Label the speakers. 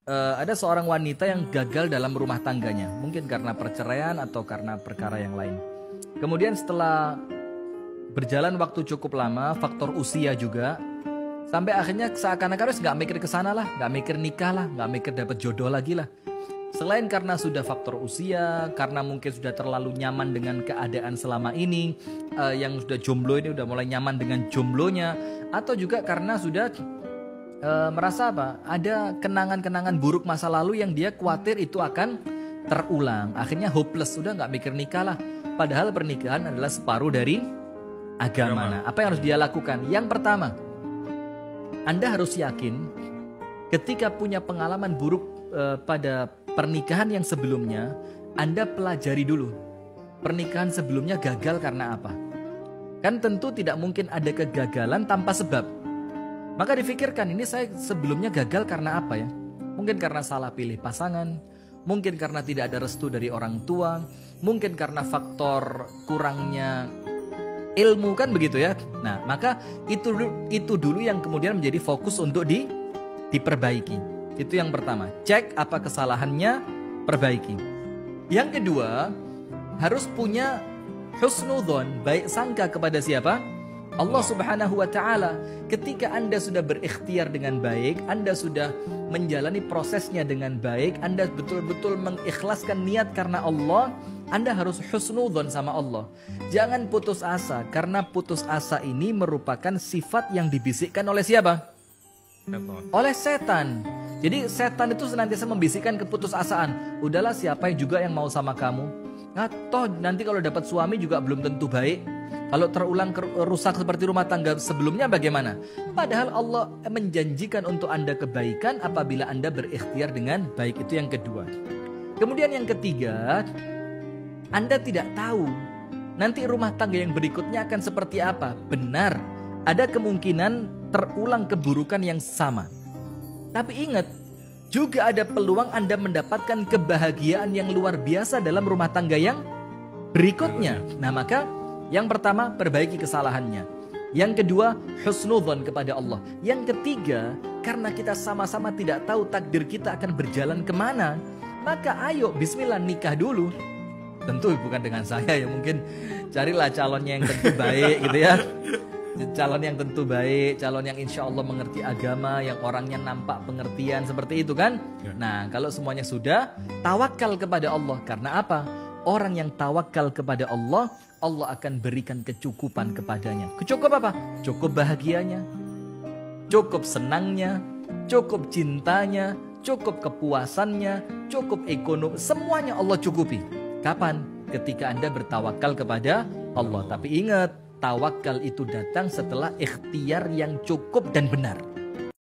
Speaker 1: ada seorang wanita yang gagal dalam rumah tangganya, mungkin karena perceraian atau karena perkara yang lain. Kemudian setelah berjalan waktu cukup lama, faktor usia juga, sampai akhirnya seakan-akan harus nggak mikir ke sana lah, nggak mikir nikah lah, nggak mikir dapat jodoh lagi lah. Selain karena sudah faktor usia, karena mungkin sudah terlalu nyaman dengan keadaan selama ini, yang sudah jomblo ini udah mulai nyaman dengan jomblonya, atau juga karena sudah merasa apa? Ada kenangan-kenangan buruk masa lalu yang dia khawatir itu akan terulang. Akhirnya hopeless, sudah nggak mikir nikah lah. Padahal pernikahan adalah separuh dari agama. Nah, apa yang harus dia lakukan? Yang pertama, Anda harus yakin ketika punya pengalaman buruk pada pernikahan yang sebelumnya, Anda pelajari dulu. Pernikahan sebelumnya gagal karena apa? Kan tentu tidak mungkin ada kegagalan tanpa sebab. Maka difikirkan, ini saya sebelumnya gagal karena apa ya? Mungkin karena salah pilih pasangan, mungkin karena tidak ada restu dari orang tua, mungkin karena faktor kurangnya ilmu, kan begitu ya. Nah, maka itu dulu yang kemudian menjadi fokus untuk diperbaiki. Itu yang pertama, cek apa kesalahannya, perbaiki. Yang kedua, harus punya husnudzon, baik sangka kepada siapa? Allah Subhanahu wa Ta'ala. Ketika Anda sudah berikhtiar dengan baik, Anda sudah menjalani prosesnya dengan baik, Anda betul-betul mengikhlaskan niat karena Allah, Anda harus husnudzon sama Allah. Jangan putus asa, karena putus asa ini merupakan sifat yang dibisikkan oleh siapa? Oleh setan. Jadi setan itu senantiasa membisikkan keputusasaan. Udahlah, siapa juga yang mau sama kamu? Nah, toh nanti kalau dapat suami juga belum tentu baik. Kalau terulang rusak seperti rumah tangga sebelumnya bagaimana? Padahal Allah menjanjikan untuk Anda kebaikan apabila Anda berikhtiar dengan baik. Itu yang kedua. Kemudian yang ketiga, Anda tidak tahu nanti rumah tangga yang berikutnya akan seperti apa. Benar, ada kemungkinan terulang keburukan yang sama. Tapi ingat, juga ada peluang Anda mendapatkan kebahagiaan yang luar biasa dalam rumah tangga yang berikutnya. Nah, maka yang pertama, perbaiki kesalahannya. Yang kedua, husnudzon kepada Allah. Yang ketiga, karena kita sama-sama tidak tahu takdir kita akan berjalan kemana, maka ayo bismillah nikah dulu. Tentu bukan dengan saya ya, mungkin carilah calonnya yang tentu baik gitu ya. Calon yang tentu baik, calon yang insya Allah mengerti agama, yang orangnya nampak pengertian, seperti itu kan. Nah, kalau semuanya sudah, tawakal kepada Allah. Karena apa? Orang yang tawakal kepada Allah, Allah akan berikan kecukupan kepadanya. Kecukup apa? Cukup bahagianya, cukup senangnya, cukup cintanya, cukup kepuasannya, cukup ekonomi. Semuanya Allah cukupi. Kapan? Ketika Anda bertawakal kepada Allah. Tapi ingat, tawakal itu datang setelah ikhtiar yang cukup dan benar.